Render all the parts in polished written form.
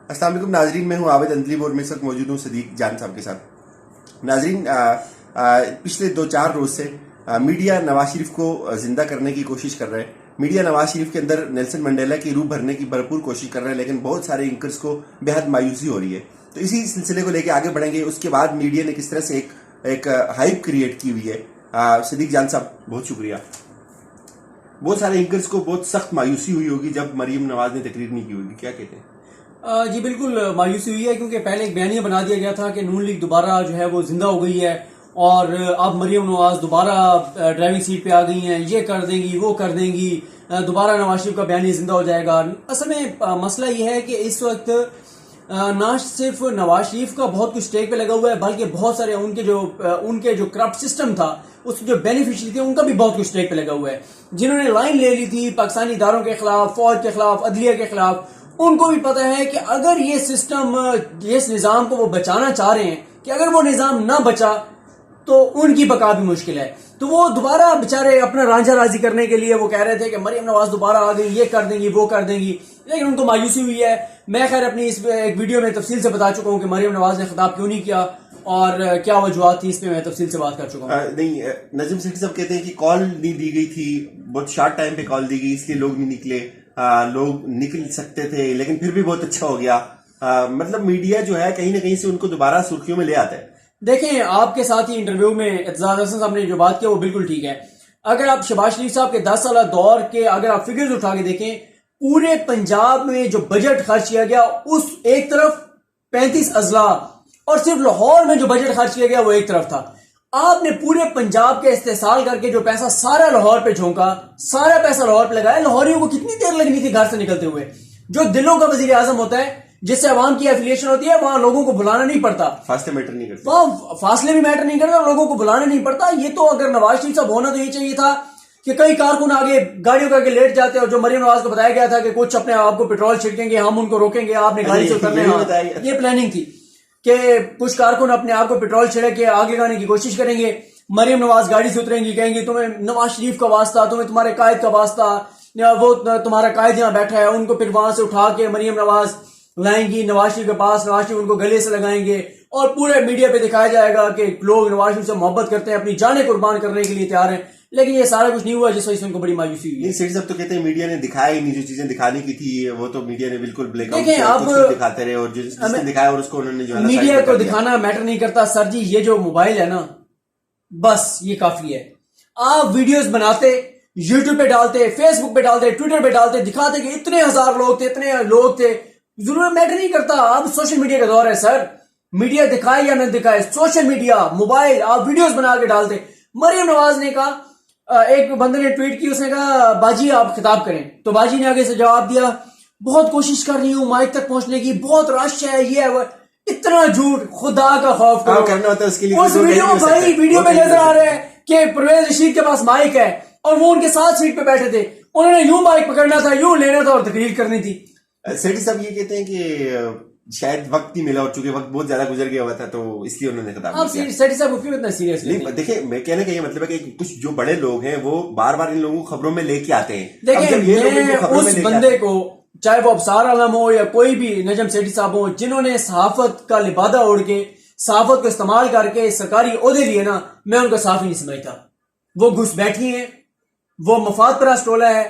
السلام علیکم ناظرین، میں ہوں عابد اندلیب اور میں اس وقت موجود ہوں صدیق جان صاحب کے ساتھ. ناظرین، پچھلے 2-4 روز سے میڈیا نواز شریف کو زندہ کرنے کی کوشش کر رہا ہے. میڈیا نواز شریف کے اندر نیلسن منڈیلا کی روح بھرنے کی بھرپور کوشش کر رہا ہے، لیکن بہت سارے اینکرز کو بے حد مایوسی ہو رہی ہے. تو اسی سلسلے کو لے کے آگے بڑھیں گے. اس کے بعد میڈیا نے کس طرح سے ایک ہائپ کریٹ کی ہوئی ہے. صدیق جان صاحب بہت شکریہ. بہت سارے اینکرز کو بہت سخت مایوسی ہوئی ہوگی جب مریم نواز نے تقریر نہیں کی ہوگی، کیا کہتے ہیں؟ جی بالکل مایوسی ہوئی ہے، کیونکہ پہلے ایک بیانیہ بنا دیا گیا تھا کہ نون لیگ دوبارہ جو ہے وہ زندہ ہو گئی ہے اور اب مریم نواز دوبارہ ڈرائیونگ سیٹ پہ آ گئی ہیں، یہ کر دیں گی وہ کر دیں گی، دوبارہ نواز شریف کا بیانیہ زندہ ہو جائے گا. اصل میں مسئلہ یہ ہے کہ اس وقت نہ صرف نواز شریف کا بہت کچھ اسٹیک پہ لگا ہوا ہے، بلکہ بہت سارے ان کے جو کرپٹ سسٹم تھا، اس جو بینیفیشری تھے، ان کا بھی بہت کچھ اسٹیک پہ لگا ہوا ہے. جنہوں نے لائن لے لی تھی پاکستانی اداروں کے خلاف، فوج کے خلاف، عدلیہ کے خلاف، ان کو بھی پتہ ہے کہ اگر یہ سسٹم اس نظام کو وہ بچانا چاہ رہے ہیں کہ اگر وہ نظام نہ بچا تو ان کی بقا بھی مشکل ہے. تو وہ دوبارہ بےچارے اپنا رانجھا راضی کرنے کے لیے وہ کہہ رہے تھے کہ مریم نواز دوبارہ آ گئی، یہ کر دیں گی وہ کر دیں گی، لیکن ان کو مایوسی ہوئی ہے. میں خیر اپنی اس ایک ویڈیو میں تفصیل سے بتا چکا ہوں کہ مریم نواز نے خطاب کیوں نہیں کیا اور کیا وجوہات تھی، اس پہ میں تفصیل سے بات کر چکا ہوں. نہیں، نجم سیٹھی صاحب کہتے ہیں کہ کال نہیں دی گئی تھی، بہت شارٹ ٹائم پہ کال دی گئی، اس لیے لوگ نہیں نکلے. لوگ نکل سکتے تھے لیکن پھر بھی بہت اچھا ہو گیا. مطلب میڈیا جو ہے کہیں نہ کہیں سے ان کو دوبارہ سرخیوں میں لے آتا ہے. دیکھیں، آپ کے ساتھ ہی انٹرویو میں اعتزاز حسن صاحب نے جو بات کیا وہ بالکل ٹھیک ہے. اگر آپ شہباز شریف صاحب کے 10 سالہ دور کے اگر آپ فگرز اٹھا کے دیکھیں، پورے پنجاب میں جو بجٹ خرچ کیا گیا، اس ایک طرف 35 اضلاع اور صرف لاہور میں جو بجٹ خرچ کیا گیا وہ ایک طرف تھا. آپ نے پورے پنجاب کے استحصال کر کے جو پیسہ سارا لاہور پہ جھونکا، سارا پیسہ لاہور پہ لگایا. لاہوریوں کو کتنی دیر لگنی تھی گھر سے نکلتے ہوئے؟ جو دلوں کا وزیر اعظم ہوتا ہے، جس سے عوام کی ایفیلیشن ہوتی ہے، وہاں لوگوں کو بلانا نہیں پڑتا، فاصلے میٹر نہیں کرتے، وہاں فاصلے بھی میٹر نہیں کرتا، لوگوں کو بلانا نہیں پڑتا. یہ تو اگر نواز شریف صاحب ہونا تو یہ چاہیے تھا کہ کئی کارکن آگے گاڑیوں کا کے لیٹ جاتے، اور جو مریم نواز کو بتایا گیا تھا کہ کچھ اپنے آپ کو پیٹرول چھڑکیں گے، ہم ان کو روکیں گے، آپ نے گاڑی سے اترنا، یہ پلاننگ تھی کہ کچھ کارکن اپنے آپ کو پیٹرول چھڑک کے آگ لگانے کی کوشش کریں گے. مریم نواز گاڑی سے اتریں گی، کہیں گے تمہیں نواز شریف کا واسطہ، تمہیں تمہارے قائد کا واسطہ، وہ تمہارا قائد یہاں بیٹھا ہے. ان کو پھر وہاں سے اٹھا کے مریم نواز لائیں گی نواز شریف کے پاس، نواز شریف ان کو گلے سے لگائیں گے اور پورے میڈیا پہ دکھایا جائے گا کہ لوگ نواز شریف سے محبت کرتے ہیں، اپنی جانیں قربان کرنے کے لیے تیار ہیں. لیکن یہ سارا کچھ نہیں ہوا، جس وجہ سے ان کو بڑی مایوسی ہوئی. سیٹھی صاحب تو کہتے ہیں میڈیا نے دکھایا ہی نہیں، جو چیزیں دکھانے کی تھی وہ تو میڈیا نے بالکل بلیک آؤٹ دکھاتے رہے، اور جس نے دکھایا اور اس کو انہوں نے جو ہے میڈیا کو دکھانا میٹر نہیں کرتا سر جی. یہ جو موبائل ہے نا، بس یہ کافی ہے. آپ ویڈیوز بناتے، یوٹیوب پہ ڈالتے، فیس بک پہ ڈالتے، ٹویٹر پہ ڈالتے، دکھاتے کہ اتنے ہزار لوگ تھے، اتنے لوگ تھے، ضرورت میٹر نہیں کرتا. اب سوشل میڈیا کا دور ہے سر، میڈیا دکھائے یا نہ دکھائے، سوشل میڈیا، موبائل، آپ ویڈیوز بنا کے ڈالتے. مریم نواز نے کہا، ایک بندے نے ٹویٹ کی، اس نے کہا باجی آپ خطاب کریں، تو باجی نے آگے سے جواب دیا بہت کوشش کر رہی ہوں مائک تک پہنچنے کی، بہت رش ہے، یہ ہے وہ. اتنا جھوٹ، خدا کا خوف کرو. کرنا ہوتا ہے اس کے لیے. اس ویڈیو میں نظر آ رہا ہے کہ پرویز رشید کے پاس مائک ہے اور وہ ان کے ساتھ سیٹ پہ بیٹھے تھے، انہوں نے یوں مائک پکڑنا تھا، یوں لینا تھا اور تقریر کرنی تھی. سیٹھی صاحب یہ کہتے ہیں کہ شاید وقت نہیں ملا، اور چونکہ وقت بہت زیادہ گزر گیا ہوا تھا تو اس لیے انہوں نے خطاب کیا. سیٹھی صاحب کیوں اتنا سیریس نہیں؟ دیکھیں، میں کہنے کا یہ مطلب ہے کہ کچھ جو بڑے لوگ ہیں وہ بار بار ان لوگوں کو خبروں میں لے کے آتے ہیں. دیکھیں، میں اس بندے کو، چاہے وہ ابصار عالم ہو یا کوئی بھی نجم سیٹھی صاحب ہو، جنہوں نے صحافت کا لبادہ اوڑھ کے صحافت کو استعمال کر کے سرکاری عہدے لیے نا، میں ان کو صاف ہی نہیں سمجھتا. وہ گھس بیٹھی ہیں، وہ مفاد پرست ٹولہ ہے،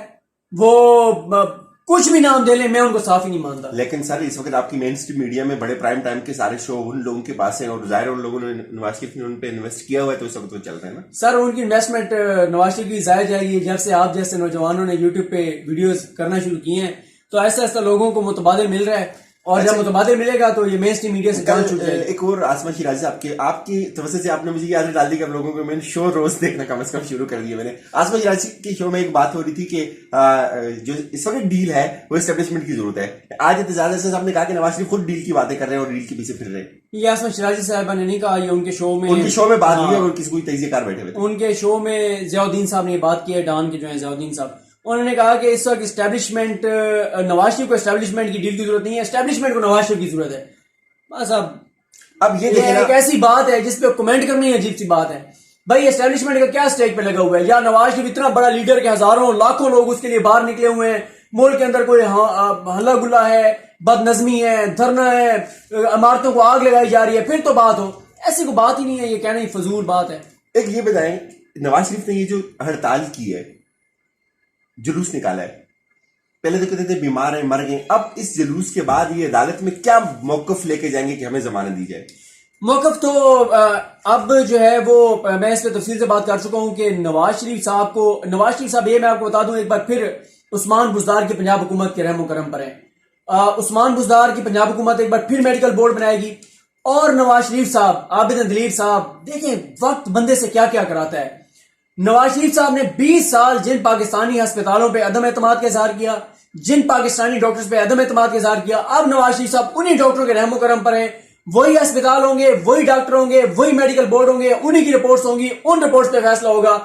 وہ کچھ بھی نام دے لیں، میں ان کو صاف ہی نہیں مانتا. لیکن سر اس وقت آپ کی مین اسٹریم میڈیا میں بڑے پرائم ٹائم کے سارے شو ان لوگوں کے پاس ہیں، اور ظاہر ان لوگوں نے نواز شریف نے ان پہ انویسٹ کیا ہوا ہے، تو اس وقت وہ چل رہے ہیں نا سر. ان کی انویسٹمنٹ نواز شریف کی ضائع جائے گی. جب سے آپ جیسے نوجوانوں نے یوٹیوب پہ ویڈیوز کرنا شروع کیے ہیں تو ایسا ایسا لوگوں کو متبادل مل رہا ہے، اور جب متبادل ملے گا تو یہ مین اسٹریم میڈیا سے جان چھوٹ جائے گی. ایک اور آسما شیرازی صاحب آپ کی توسط سے آپ نے مجھے یہ عادت ڈال دی کہ آپ لوگوں کو میں نے شو روز دیکھنا کم از کم شروع کر دیا. میں نے آسما شیرازی کے شو میں ایک بات ہو رہی تھی کہ جو اس وقت ڈیل ہے وہ اسٹیبلشمنٹ کی ضرورت ہے. آج اعتزاز حسن صاحب نے کہا کہ نواز شریف خود ڈیل کی باتیں کر رہے ہیں اور ڈیل کے پیچھے پھر رہے ہیں. یہ آسما شیرازی صاحبہ نے نہیں کہا، یہ ان کے شو میں بات ہوئی اور کسی کوئی تجزیہ کار بیٹھے ہوئے تھے. ان کے شو میں ضیاء الدین صاحب نے یہ بات کی ہے، ڈان کے جو ہیں ضیاء الدین صاحب، انہوں نے کہا کہ اس وقت اسٹیبلشمنٹ، نواز شریف کو اسٹیبلشمنٹ کی ڈیل کی ضرورت نہیں ہے، اسٹیبلشمنٹ کو نواز شریف کی ضرورت ہے. بس اب یہ ایک ایسی بات ہے جس پہ کمنٹ کرنی عجیب سی بات ہے. بھائی اسٹیبلشمنٹ کا کیا اسٹیک پہ لگا ہوا ہے؟ یا نواز شریف اتنا بڑا لیڈر کہ ہزاروں لاکھوں لوگ اس کے لیے باہر نکلے ہوئے ہیں، ملک کے اندر کوئی ہلا گلا ہے، بد نظمی ہے، دھرنا ہے، عمارتوں کو آگ لگائی جا رہی ہے، پھر تو بات ہو. ایسی کوئی بات ہی نہیں ہے، یہ کہنا ہی فضول بات ہے. ایک یہ بتائیں، نواز شریف نے یہ جو ہڑتال کی ہے، جلوس نکالا ہے، پہلے تو کہتے تھے بیمار ہیں، مر گئے، اب اس جلوس کے بعد یہ عدالت میں کیا موقف لے کے جائیں گے کہ ہمیں ضمانت دی جائے؟ موقف تو اب جو ہے وہ میں اس پہ تفصیل سے بات کر چکا ہوں کہ نواز شریف صاحب یہ میں آپ کو بتا دوں ایک بار پھر عثمان بزدار کی پنجاب حکومت کے رحم و کرم پر ہے. عثمان بزدار کی پنجاب حکومت ایک بار پھر میڈیکل بورڈ بنائے گی، اور نواز شریف صاحب، عابد دلیپ صاحب، دیکھیں وقت بندے سے کیا کیا کراتا ہے. نواز شریف صاحب نے 20 سال جن پاکستانی ہسپتالوں پہ عدم اعتماد کا اظہار کیا، جن پاکستانی ڈاکٹرز پہ عدم اعتماد کا اظہار کیا، اب نواز شریف صاحب انہی ڈاکٹروں کے رحم و کرم پر ہیں. وہی ہسپتال ہوں گے، وہی ڈاکٹر ہوں گے، وہی میڈیکل بورڈ ہوں گے، انہی کی رپورٹس ہوں گی، ان رپورٹس پہ فیصلہ ہوگا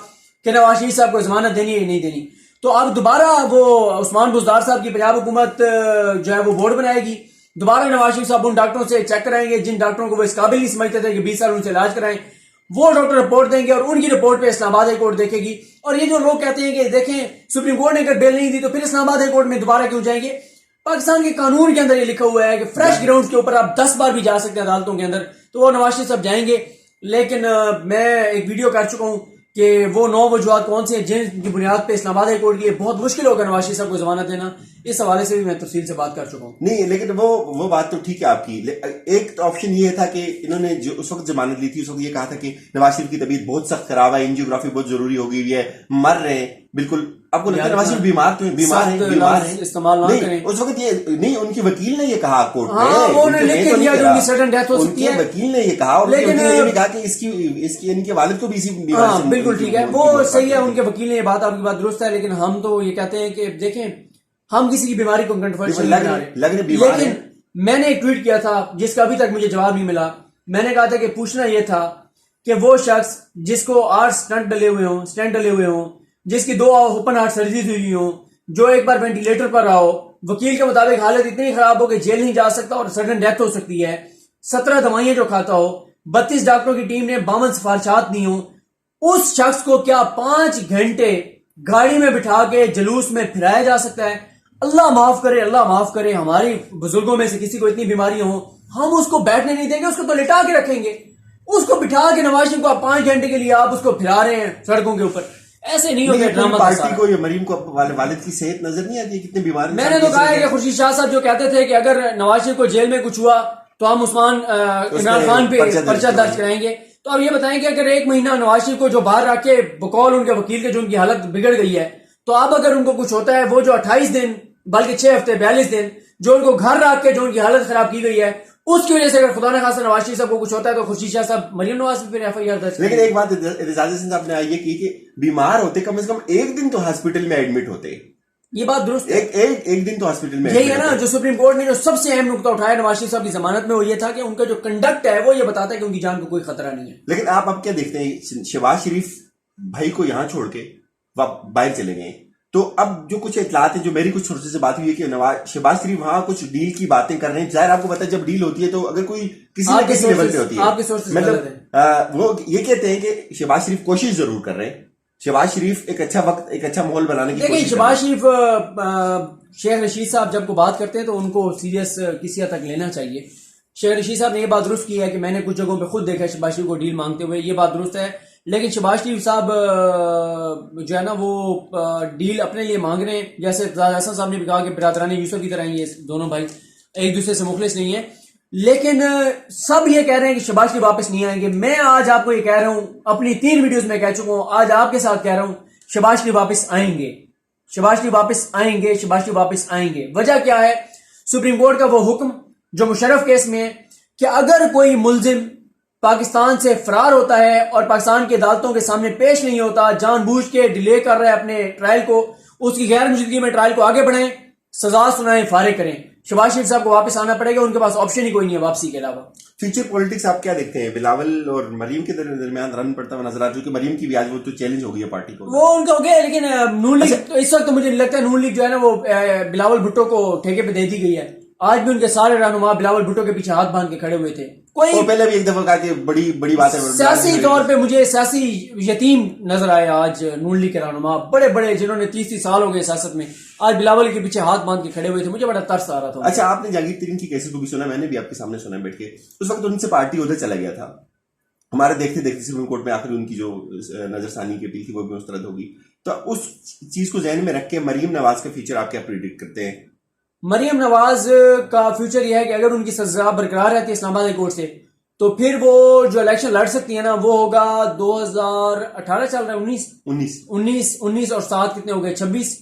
کہ نواز شریف صاحب کو ضمانت دینی ہے یا نہیں دینی. تو اب دوبارہ وہ عثمان بزدار صاحب کی پنجاب حکومت جو ہے وہ بورڈ بنائے گی. دوبارہ نواز شریف صاحب ان ڈاکٹروں سے چیک کرائیں گے جن ڈاکٹروں کو وہ اس قابل نہیں سمجھتے تھے کہ 20 سال ان سے علاج کرائیں. وہ ڈاکٹر رپورٹ دیں گے اور ان کی رپورٹ پہ اسلام آباد ہائی کورٹ دیکھے گی. اور یہ جو لوگ کہتے ہیں کہ دیکھیں سپریم کورٹ نے اگر بیل نہیں دی تو پھر اسلام آباد ہائی کورٹ میں دوبارہ کیوں جائیں گے؟ پاکستان کے قانون کے اندر یہ لکھا ہوا ہے کہ فریش گراؤنڈ کے اوپر آپ 10 بار بھی جا سکتے ہیں عدالتوں کے اندر. تو وہ نواز شریف صاحب جائیں گے. لیکن میں ایک ویڈیو کر چکا ہوں کہ وہ 9 وجوہات کون سے ہیں جن کی بنیاد پہ اسلام آباد ہائی کورٹ کی بہت مشکل ہوگا نواز شریف صاحب کو ضمانت دینا. اس حوالے سے بھی میں تفصیل سے بات کر چکا ہوں. نہیں لیکن وہ بات تو ٹھیک ہے آپ کی. ایک آپشن یہ تھا کہ انہوں نے جو اس وقت ضمانت لی تھی اس وقت یہ کہا تھا کہ نواز شریف کی طبیعت بہت سخت خراب ہے، انجیوگرافی بہت ضروری ہو گئی ہے، مر رہے ہیں. بالکل آپ کو لگتا ہے نواز شریف بیمار ہیں استعمال نہ کریں. اس وقت یہ نہیں، ان کی وکیل نے یہ کہا کورٹ میں، انہوں نے لکھ کے دیا کہ ان کی سڈن ڈیتھ ہو سکتی ہے. وکیل نے یہ کہا اور وکیل نے یہ بھی کہا کہ اس کی ان کے والد کو بھی اسی بیماری سے. بالکل ٹھیک ہے، وہ صحیح ہے، ان کے وکیل نے یہ بات، آپ کی بات درست ہے. لیکن ہم تو یہ کہتے ہیں کہ دیکھیں ہم کسی کی بیماری کو کنٹروورشل نہیں بنا رہے. لیکن میں نے ایک ٹویٹ کیا تھا جس کا ابھی تک مجھے جواب نہیں ملا. میں نے کہا تھا کہ پوچھنا یہ تھا کہ وہ شخص جس کو 8 سٹنٹ ڈلے ہوئے ہوں، جس کی 2 اوپن ہارٹ سرجریز ہوئی ہوں، جو ایک بار وینٹیلیٹر پر رہا ہو، وکیل کے مطابق حالت اتنی خراب ہو کہ جیل نہیں جا سکتا اور سڈن ڈیتھ ہو سکتی ہے، 17 دوائیاں جو کھاتا ہو، 32 ڈاکٹروں کی ٹیم نے 52 سفارشات دی ہوں، اس شخص کو کیا 5 گھنٹے گاڑی میں بٹھا کے جلوس میں پھرایا جا سکتا ہے؟ اللہ معاف کرے ہماری بزرگوں میں سے کسی کو اتنی بیماریاں ہوں، ہم اس کو بیٹھنے نہیں دیں گے، اس کو تو لٹا کے رکھیں گے. اس کو بٹھا کے نواز شریف کو آپ 5 گھنٹے کے لیے آپ اس کو پھرا رہے ہیں سڑکوں کے اوپر. ایسے نہیں ہوگا ڈرامہ. پارٹی کو یا مریم کو والد کی صحت نظر نہیں آتی کتنے بیمار ہیں؟ میں نے تو کہا ہے کہ خورشید شاہ صاحب جو کہتے تھے کہ اگر نواز شریف کو جیل میں کچھ ہوا تو ہم عمران خان پہ پرچہ درج کرائیں گے. تو اب یہ بتائیں کہ اگر 1 مہینہ نواز شریف کو جو باہر رکھ کے بقول ان کے وکیل کے جو ان کی حالت بگڑ گئی ہے، تو اب اگر ان کو کچھ ہوتا ہے، وہ جو 28 دن بلکہ 6 ہفتے 42 دن جو ان کو گھر رکھ کے جو ان کی حالت خراب کی گئی ہے، اس کی وجہ سے اگر خدا نہ خاصہ نواز شریف صاحب کو کچھ ہوتا ہے تو خورشید شاہ صاحب مریم نواز پہ پھر FIR درج. لیکن ایک بات اعتزاز حسین صاحب نے یہ کی کہ بیمار ہوتے کم از کم 1 دن تو ہاسپٹل میں ایڈمٹ ہوتے. یہ بات درست ہے، ایک دن تو ہاسپٹل میں. یہی ہے نا جو سپریم کورٹ نے جو سب سے اہم نقطہ اٹھایا نواز شریف صاحب کی ضمانت میں، وہ یہ تھا کہ ان کا جو کنڈکٹ ہے وہ یہ بتاتا ہے کہ ان کی جان کو کوئی خطرہ نہیں ہے. لیکن آپ اب کیا دیکھتے ہیں، شہباز شریف بھائی کو یہاں چھوڑ کے باہر چلے گئے، تو اب جو کچھ اطلاعات ہیں، جو میری کچھ سورسز سے بات ہوئی ہے کہ شہباز شریف وہاں کچھ ڈیل کی باتیں کر رہے ہیں. ظاہر آپ کو پتا ہے جب ڈیل ہوتی ہے تو اگر کوئی کسی نہ کسی لیول پہ ہوتی ہے، مطلب وہ یہ کہتے ہیں کہ شہباز شریف کوشش ضرور کر رہے ہیں. شہباز شریف ایک اچھا وقت، ایک اچھا ماحول بنانے کی کوشش. شہباز شریف شیخ رشید صاحب جب کو بات کرتے ہیں تو ان کو سیریس کسی حد تک لینا چاہیے. شیخ رشید صاحب نے یہ بات درست کی ہے کہ میں نے کچھ جگہوں پہ خود دیکھا شہباز شریف کو ڈیل مانگتے ہوئے، یہ بات درست ہے. لیکن شہباز شریف صاحب جو ہے نا وہ ڈیل اپنے لیے مانگ رہے ہیں. جیسے احسن صاحب نے بھی کہا کہ برادران یوسف کی طرح ہیں یہ دونوں بھائی، ایک دوسرے سے مخلص نہیں ہیں. لیکن سب یہ کہہ رہے ہیں کہ شہباز شریف واپس نہیں آئیں گے. میں آج آپ کو یہ کہہ رہا ہوں، اپنی 3 ویڈیوز میں کہہ چکا ہوں، آج آپ کے ساتھ کہہ رہا ہوں، شہباز شریف واپس آئیں گے، شہباز شریف واپس آئیں گے، شہباز شریف واپس آئیں گے. وجہ کیا ہے؟ سپریم کورٹ کا وہ حکم جو مشرف کیس میں ہے کہ اگر کوئی ملزم پاکستان سے فرار ہوتا ہے اور پاکستان کی عدالتوں کے سامنے پیش نہیں ہوتا، جان بوجھ کے ڈیلے کر رہا ہے اپنے ٹرائل کو، اس کی غیر موجودگی میں ٹرائل کو آگے بڑھائیں، سزا سنائیں، فارغ کریں. شہباز شریف صاحب کو واپس آنا پڑے گا، ان کے پاس آپشن ہی کوئی نہیں ہے واپسی کے علاوہ. فیوچر پولیٹکس آپ کیا دیکھتے ہیں؟ بلاول اور مریم کے درمیان رن پڑتا ہوا نظر آ رہا ہے، کیونکہ مریم کی بھی آج وہ تو چیلنج ہو گئی ہے پارٹی کو. وہ ان کا ہو گیا، لیکن نون لیگ اس وقت تو مجھے نہیں لگتا نون لیگ جو ہے نا وہ بلاول بھٹو کو ٹھیکے پہ دے دی گئی ہے. آج بھی ان کے سارے رہنما بلاول بھٹو کے پیچھے ہاتھ باندھ کے کھڑے ہوئے تھے. کوئی اور پہلے بھی ایک دفعہ کہا کہ بڑی بڑی بات ہے سیاسی طور پہ مجھے سیاسی یتیم نظر آئے آج نون لیگ کے رہنما بڑے بڑے جنہوں نے 30 سال ہو گئے سیاست میں, آج بلاول کے پیچھے ہاتھ باندھ کے کھڑے ہوئے تھے. مجھے بڑا ترس آ رہا تھا. اچھا, آپ نے جہانگیر ترین کی کیسز کو بھی سنا, میں نے بھی آپ کے سامنے سنا بیٹھ کے. اس وقت ان سے پارٹی ادھر چلا گیا تھا, ہمارے دیکھتے دیکھتے سپریم کورٹ میں آخر ان کی جو نظر ثانی کی اپیل تھی وہ بھی مسترد ہوگی. تو اس چیز کو ذہن میں رکھ کے مریم نواز کا فیوچر آپ کیا پریڈکٹ کرتے ہیں؟ مریم نواز کا فیوچر یہ ہے کہ اگر ان کی سزا برقرار رہتی ہے اسلام آباد کورٹ سے, تو پھر وہ جو الیکشن لڑ سکتی ہے نا, وہ ہوگا 2018 چل رہا ہے, 19 اور 7 کتنے ہو گئے, 26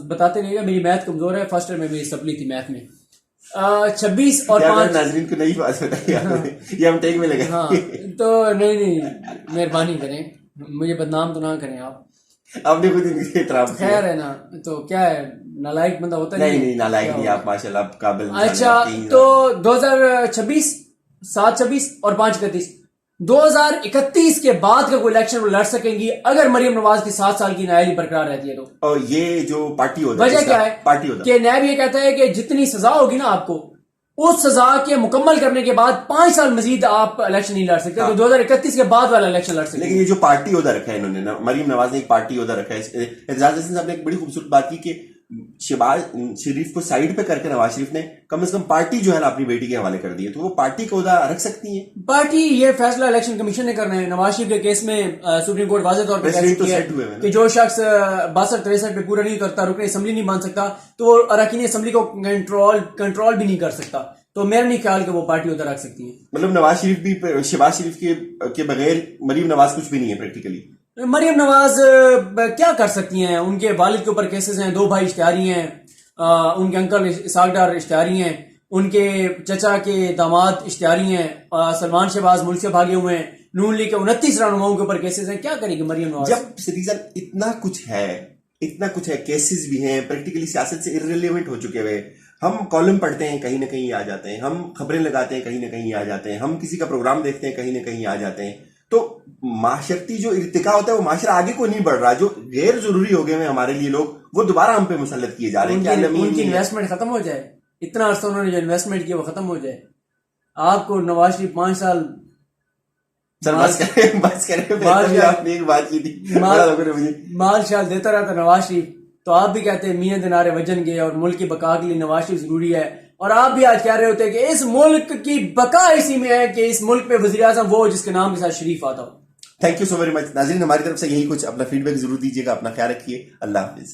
بتاتے نہیں گا, میری میتھ کمزور ہے, فرسٹ ایئر میں میری سپلی تھی میتھ میں. 26 اور 5 ناظرین کو نئی بات بتائی یہ ہم ٹیک میں لگے. ہاں تو نہیں مہربانی کریں, مجھے بدنام تو نہ کریں آپ نے خود ان کے احترام کیا. خیر ہے نا, تو کیا ہے نالائق بندہ ہوتا نہیں نالائق نہیں آپ, ماشاء اللہ آپ قابل. اچھا تو 2026 7-26 اور 5-31 2031 کے بعد کا کوئی الیکشن وہ لڑ سکیں گی اگر مریم نواز کی 7 سال کی نائلی برقرار رہتی ہے تو. اور یہ جو پارٹی ہوتا وجہ کیا ہے پارٹی ہوتا کہ نیب یہ کہتا ہے کہ جتنی سزا ہوگی نا آپ کو, اس سزا کے مکمل کرنے کے بعد 5 سال مزید آپ الیکشن نہیں لڑ سکتے, تو 2031 کے بعد والا الیکشن لڑ سکتے. لیکن یہ جو پارٹی عہدہ رکھا ہے انہوں نے, مریم نواز نے ایک پارٹی عہدہ رکھا ہے. اعتزاز احسن صاحب نے ایک بڑی خوبصورت بات کی کہ شہباز شریف کو سائیڈ پہ کر کے نواز شریف نے کم از کم پارٹی جو ہے نا اپنی بیٹی کے حوالے کر دی ہے, تو وہ پارٹی کا عہدہ رکھ سکتی ہیں. پارٹی یہ فیصلہ الیکشن کمیشن نے کرنا ہے. نواز شریف کے کیس میں سپریم کورٹ واضح طور پہ کہہ چکی ہے کہ جو شخص 62-63 پہ پورا نہیں اترتا, رکن اسمبلی نہیں بن سکتا, تو وہ اراکین اسمبلی کو کنٹرول بھی نہیں کر سکتا. تو میرا نہیں خیال کہ وہ پارٹی ادھر رکھ سکتی ہیں. مطلب نواز شریف بھی شہباز شریف کے بغیر مریم نواز کچھ بھی نہیں ہے پریکٹیکلی. مریم نواز کیا کر سکتی ہیں؟ ان کے والد کے اوپر کیسز ہیں, 2 بھائی اشتہاری ہیں, ان کے انکل اسحاق ڈار اشتہاری ہیں, ان کے چچا کے داماد اشتہاری ہیں, سلمان شہباز ملک سے بھاگے ہوئے ہیں, نون لیگ کے 29 رہنماؤں کے اوپر کیسز ہیں. کیا کرے گی مریم نواز؟ جب سٹیزن اتنا کچھ ہے, کیسز بھی ہیں, پریکٹیکلی سیاست سے ارریلیونٹ ہو چکے ہوئے. ہم کالم پڑھتے ہیں کہیں نہ کہیں آ جاتے ہیں, ہم خبریں لگاتے ہیں کہیں نہ کہیں آ جاتے ہیں, ہم کسی کا پروگرام دیکھتے ہیں کہیں نہ کہیں آ جاتے ہیں. تو معاشرتی جو ارتقا ہوتا ہے وہ معاشرہ آگے کو نہیں بڑھ رہا. جو غیر ضروری ہو گئے ہیں ہمارے لیے لوگ, وہ دوبارہ ہم پہ مسلط کیے جا رہے ہیں. ان کی انویسٹمنٹ ختم ہو جائے, اتنا عرصہ انہوں نے جو انویسٹمنٹ کیا وہ ختم ہو جائے. آپ کو نواز شریف 5 سال بس کریں آپ نے ایک بات کی تھی مال شال دیتا رہتا نواز شریف, تو آپ بھی کہتے ہیں میاں دینارے وجن گئے اور ملک کی بقا کے لیے نواز شریف ضروری ہے. اور آپ بھی آج کہہ رہے ہوتے ہیں کہ اس ملک کی بقا اسی میں ہے کہ اس ملک پہ وزیر اعظم وہ جس کے نام کے ساتھ شریف آتا ہو. Thank you so very much. ناظرین ہماری طرف سے یہی کچھ, اپنا فیڈ بیک ضرور دیجیے گا, اپنا خیال رکھیے, اللہ حافظ.